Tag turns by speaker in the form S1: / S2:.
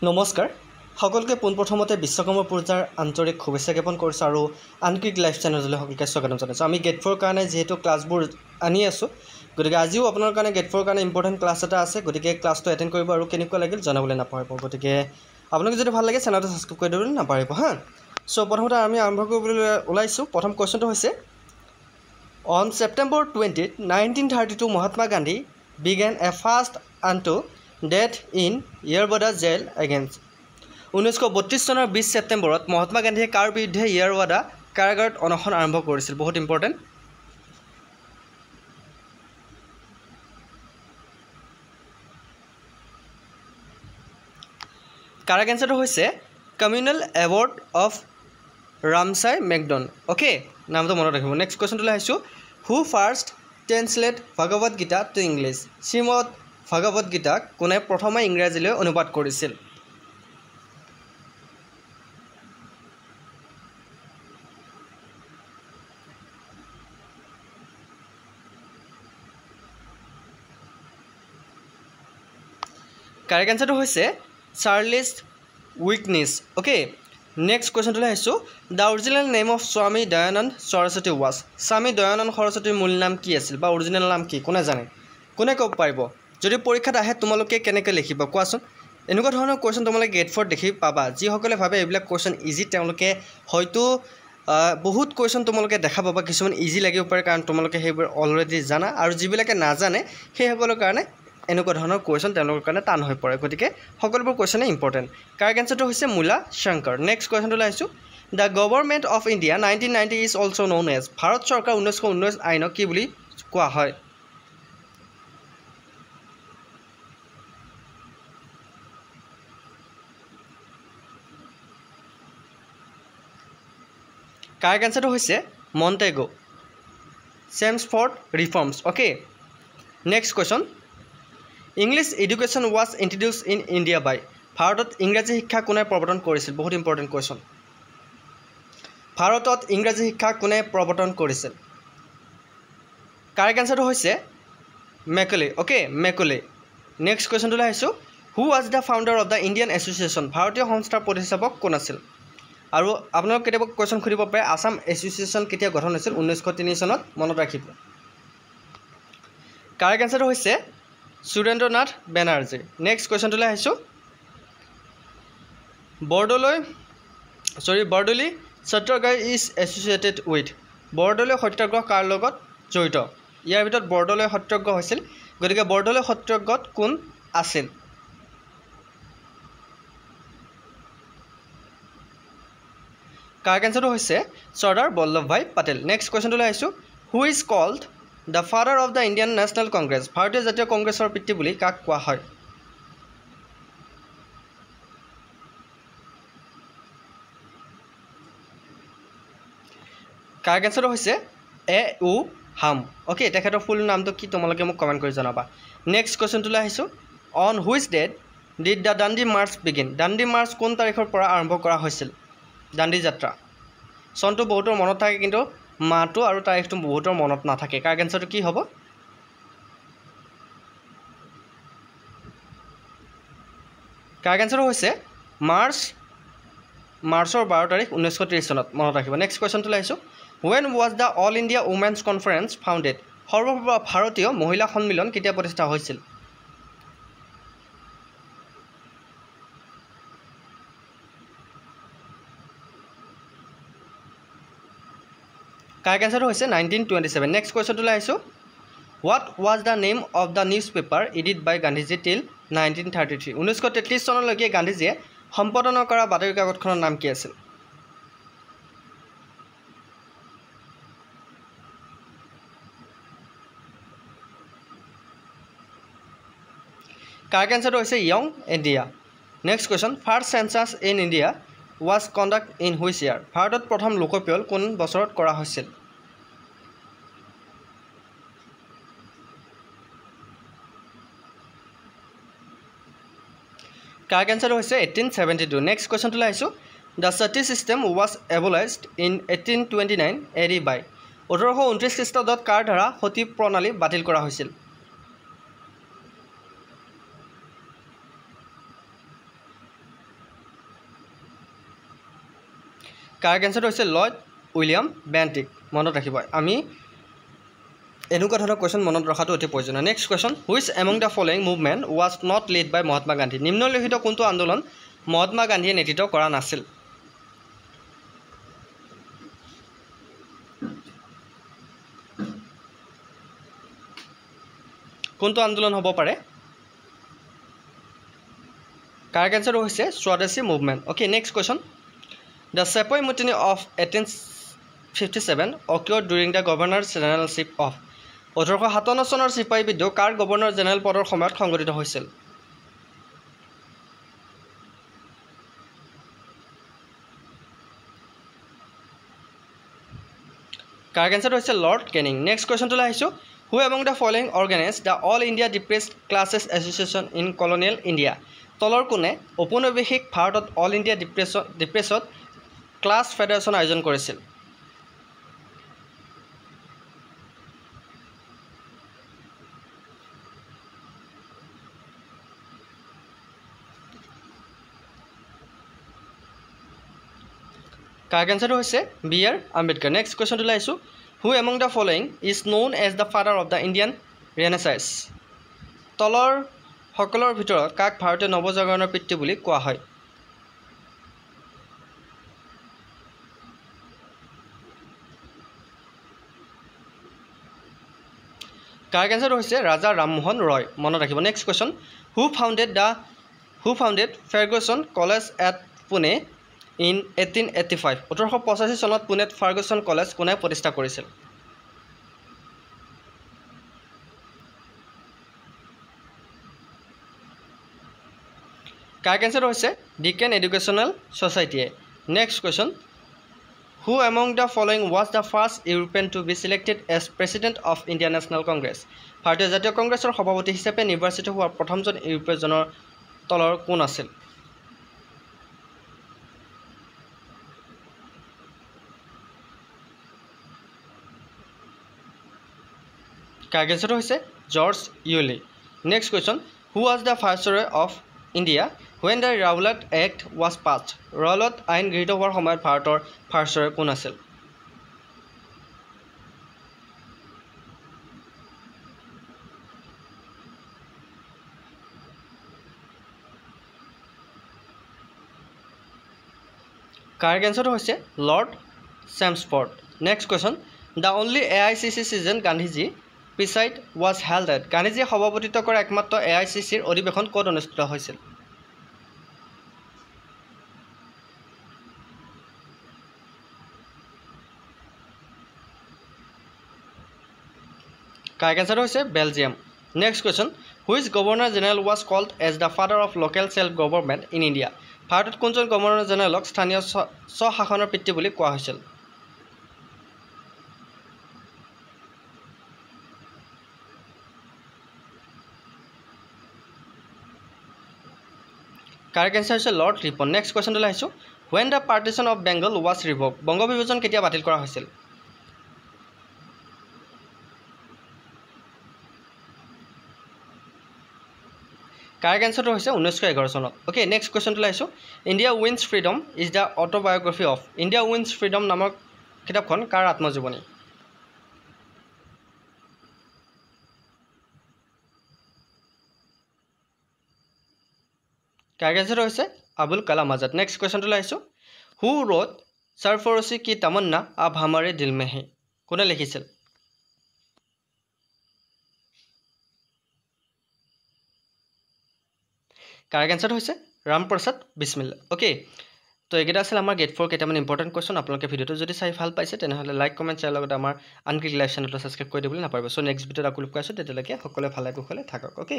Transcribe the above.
S1: নমস্কাৰ সকলোকে পোনপ্ৰথমতে বিশ্বকৰ্মা পূজাৰ আন্তৰিক শুভেচ্ছা জ্ঞাপন কৰিছোঁ আৰু আনকিক লাইভ চেনেললৈ সকলোকে স্বাগতম জনাইছোঁ। আমি গেট 4 কাৰণে যেহেতু ক্লাছবোৰ আনি আছোঁ, গতিকে আজিও আপোনালোকৰ কাৰণে গেট 4 কাৰণে ইম্পৰ্টেণ্ট ক্লাছ এটা আছে, গতিকে ক্লাছটো এটেণ্ড কৰিব আৰু কেনেকুৱা লাগিল জনাবলৈ নাপাহৰিব। গতিকে আপোনালোকে যদি ভাল লাগে চেনেলটো ছাবস্ক্ৰাইব কৰি দিবলৈ নাপাহৰিব হা। চ' প্ৰথমতে আমি আৰম্ভ কৰিবলৈ ওলাইছোঁ। প্ৰথম কুৱেশ্যনটো হৈছে on September 20, 1932 Mahatma Gandhi began a fast unto death in Yerawada jail against. 1932 চনৰ 20 ছেপ্টেম্বৰত মহাত্মা গান্ধীয়ে কাৰ বিৰুদ্ধে য়েৰৱাডা কাৰাগাৰত অনশন আৰম্ভ কৰিছিল? বহুত ইম্পৰ্টেণ্ট। কাৰেক্ট এনচাৰটো হৈছে communal award of Ramsay MacDonald. Okay, নামটো মনত ৰাখিব। নেক্সট কুৱেশ্যনটোলৈ আহিছোঁ। Who first translate Bhagavad Gita to English? Shrimad Bhagavad গীতাক কোনে প্ৰথমে ইংৰাজীলৈ অনুবাদ কৰিছিল? কাৰেক্ট এনচাৰটো হৈছে চাৰ্লেছ উইকনেছ। অ'কে, নেক্সট কুৱেশ্যনটোলৈ আহিছোঁ। দ্য অৰিজিনেল নেম অফ স্বামী দয়ানন্দ সৰস্বতী ৱাজ? স্বামী দয়ানন্দ সৰস্বতীৰ মূল নাম কি আছিল বা অৰিজিনেল নাম কি? কোনে জানে? কোনে ক'ব পাৰিব? যদি পৰীক্ষাত আহে তোমালোকে কেনেকৈ লিখিব কোৱাচোন? এনেকুৱা ধৰণৰ কুৱেশ্যন তোমালোকে গেট 4 দেখি পাবা। যিসকলে ভাবে এইবিলাক কুৱেশ্যন ইজি তেওঁলোকে হয়তো বহুত কুৱেশ্যন তোমালোকে দেখা পাবা, কিছুমান ইজি লাগিব পাৰে কাৰণ তোমালোকে সেইবোৰ অলৰেডি জানা, আৰু যিবিলাকে নাজানে সেইসকলৰ কাৰণে এনেকুৱা ধৰণৰ কুৱেশ্যন তেওঁলোকৰ কাৰণে টান হৈ পৰে। গতিকে সকলোবোৰ কুৱেশ্যনে ইম্পৰ্টেণ্ট। কাৰেক্ট এনচাৰটো হৈছে মূলা শংকৰ। নেক্সট কুৱেশ্যনটোলৈ আহিছোঁ। The government of India 1990 is also' known as? ভাৰত চৰকাৰ 1919 আইনক কি বুলি কোৱা হয়? কাৰেক্ট এনচাৰটো হৈছে Montagu Chelmsford reforms. Okay, next question. English education was introduce in India by? ভাৰতত ইংৰাজী শিক্ষা কোনে প্ৰৱৰ্তন কৰিছিল? বহুত ইম্পৰ্টেণ্ট কুৱেশ্যন। ভাৰতত ইংৰাজী শিক্ষা কোনে প্ৰৱৰ্তন কৰিছিল? কাৰেক্ট এনচাৰটো হৈছে মেকলে। Okay, Macaulay. নেক্সট কুৱেশ্যনটোলৈ আহিছোঁ। হু was the founder of the Indian association? ভাৰতীয় সংস্থাৰ প্ৰতিষ্ঠাপক কোন আছিল? আৰু আপোনালোক কেতিয়াবা কুৱেশ্যন সুধিব পাৰে আছাম এছ'চিয়েশ্যন কেতিয়া গঠন হৈছিল? 1903 চনত, মনত ৰাখিব। কাৰেক্ট এনচাৰটো হৈছে সুৰেন্দ্ৰনাথ বেনাৰ্জী। নেক্সট কুৱেশ্যনটোলৈ আহিছোঁ। বৰদলৈ সত্যাগ্ৰহ ইজ এছ'চিয়েটেড উইথ? বৰদলৈ সত্যাগ্ৰহ কাৰ লগত জড়িত? ইয়াৰ ভিতৰত বৰদলৈ সত্যাগ্ৰহ হৈছিল, গতিকে বৰদলৈ সত্যাগ্ৰহত কোন আছিল? কাৰেক্ট এনচাৰটো হৈছে চৰ্দাৰ বল্লভভাই পেটেল। নেক্সট কুৱেশ্যনটোলৈ আহিছোঁ। Who is called the father of the Indian national Congress? ভাৰতীয় জাতীয় কংগ্ৰেছৰ পিতৃ বুলি কাক কোৱা হয়? কাৰেক্ট এনচাৰটো হৈছে এ.ইউ. হাম। অ'কে, তেখেতৰ ফুল নামটো কি তোমালোকে মোক কমেণ্ট কৰি জনাবা। নেক্সট কুৱেশ্যনটোলৈ আহিছোঁ। On which date did the Dandi march begin? Dandi march কোন তাৰিখৰ পৰা আৰম্ভ কৰা হৈছিল? দাণ্ডি যাত্ৰা চনটো বহুতৰ মনত থাকে, কিন্তু মাহটো আৰু তাৰিখটো বহুতৰ মনত নাথাকে। কাৰেক্ট এনচাৰটো কি হ'ব? কাৰেক্ট এনচাৰটো হৈছে মাৰ্চৰ 12 তাৰিখ 1930 চনত, মনত ৰাখিব। নেক্সট কুৱেশ্যনটোলৈ আহিছোঁ। When was the all India women's conference founded? সৰ্বভাৰতীয় মহিলা সন্মিলন কেতিয়া প্ৰতিষ্ঠা হৈছিল? কাৰেক্ট এনচাৰটো হৈছে 1927। নেক্সট কুৱেশ্যনটোলৈ আহিছোঁ। What was the name of the newspaper edit by Gandhiji till 1933? 1933 চনলৈকে গান্ধীজীয়ে সম্পাদনা কৰা বাতৰি কাকতখনৰ নাম কি আছিল? কাৰেক্ট এনচাৰটো হৈছে Young India. Next question. First census in India was conduct in which year? ভাৰতত প্ৰথম লোকপিয়ল কোন বছৰত কৰা হৈছিল? কাৰেক্ট এনচাৰটো হৈছে 1872। নেক্সট কুৱেশ্যনটোলৈ আহিছোঁ। The sati system was abolished in 1829 AD by? 1829 খ্ৰীষ্টাব্দত কাৰ দ্বাৰা সতী প্ৰণালী বাতিল কৰা হৈছিল? কাৰেক্ট এনসাৰটো হৈছে লৰ্ড উইলিয়াম বেণ্টিক মনত ৰাখিব আমি এনেকুৱা ধৰণৰ কোৱেশ্যন মনত ৰখাটো অতি প্ৰয়োজনীয় next question which among the following movement was not led by Mahatma Gandhi নিম্নলিখিত কোনটো আন্দোলন মহাত্মা গান্ধীয়ে নেতৃত্ব কৰা নাছিল কোনটো আন্দোলন হ'ব পাৰে কাৰেক্ট এনসাৰটো হৈছে Swadeshi movement okay next question the sepoy mutiny of 1857 occurred during the governor generalship of 1857 চনৰ চিপাহী বিদ্ৰোহ কাৰ গভৰ্ণৰ জেনেৰেল পদৰ সময়ত সংঘটিত হৈছিল কাৰেক্ট এনসাৰটো হৈছে লৰ্ড কেনিং নেক্সট কোৱেশ্যনটো আহিছো who among the following organise the all India depressed classes association in colonial India তলৰ কোনে ঔপনিৱেশিক ভাৰতত all India depressed class federation আয়োজন কৰিছিল কাৰেক্ট এনসাৰটো হৈছে বি আৰ আম্বেদকাৰ নেক্সট কোৱেশ্যনটো লাইছো who among the following is known as the father of the Indian renaissance তলৰ সকলৰ ভিতৰত কাক ভাৰতীয় নৱজাগৰণৰ পিতৃ বুলি কোৱা হয় কাৰেক্ট এনসাৰটো হৈছে ৰাজা ৰামমোহন ৰয় মনত ৰাখিব next question who founded Ferguson college at Pune in 1885 1885 চনত পুনেত ফাৰ্গুছন কলেজ কোনে প্ৰতিষ্ঠা কৰিছিল কাৰেক্ট এনসাৰ হৈছে ডিকেন এডুকেশ্যনেল সোসাইটিয়ে next question who among the following was the first European to be selected as president of Indian national Congress ভাৰতীয় জাতীয় কংগ্ৰেছৰ সভাপতি হিচাপে নিৰ্বাচিত হোৱা প্ৰথমজন ইউৰোপীয়জনৰ তলৰ কোন আছিল কাৰেক্ট এনসাৰটো হৈছে George Yule next question who was the viceroy of India when the Rowlatt act was passed ৰয়লত আইন গৃহীত হোৱাৰ সময়ত ভাৰতৰ ভাইচৰয় কোন আছিল কাৰেক্ট এনসাৰটো হৈছে lord Chelmsford next question the only AICC season Gandhiji presided was held at গান্ধীজীয়ে সভাপতিত্ব কৰা একমাত্ৰ AICCৰ অধিৱেশন ক'ত অনুষ্ঠিত হৈছিল কাৰেক্ট এনসাৰটো হৈছে Belgium next question which governor general was called as the father of local self government in India ভাৰতত কোনজন গভৰ্ণৰ জেনেৰেলক স্থানীয় স্বশাসনৰ পিতৃ বুলি কোৱা হৈছিল কাৰেক্ট এনসাৰ হৈছে লৰ্ড ৰিপন নেক্সট কোৱেশ্যনটো লাইছো when the partition of Bengal was revoke Banga বিভাজন কেতিয়া বাতিল কৰা হৈছিল কাৰেক্ট এনসাৰটো হৈছে 1911 চনত ওকে নেক্সট কোৱেশ্যনটো লাইছো India wins freedom is the autobiography of India wins freedom নামক কিতাপখন কাৰ আত্মজীৱনী কাৰেক্ট এনসাৰটো হৈছে আবুল কালাম আজাদ নেক্সট কোৱেশ্যনটো লাইছো হু ৰোট সৰফৰোশী কি তমন্না আব হামাৰে দিল মে হে কোনে লিখিছিল কাৰেক্ট এনসাৰটো হৈছে ৰামপ্ৰসাদ বিছমিল্লা ওকে তো এইকেইটা আছিল আমাৰ গেট 4 কেইটামান ইম্পৰ্টেণ্ট কোৱেশ্যন আপোনালোকে ভিডিঅ'টো যদি চাই ভাল পাইছে তেনেহ'লে লাইক কমেণ্ট শ্বেয়াৰ লগতে আমাৰ আনক্লিক লাইভ চেনেলটো ছাবস্ক্ৰাইব কৰি দিবলৈ নাপাহৰিব চ' নেক্সট ভিডিঅ'ত আকৌ লগ পাইছোঁ তেতিয়ালৈকে সকলোৱে ভালে কুশলে থাকক ওকে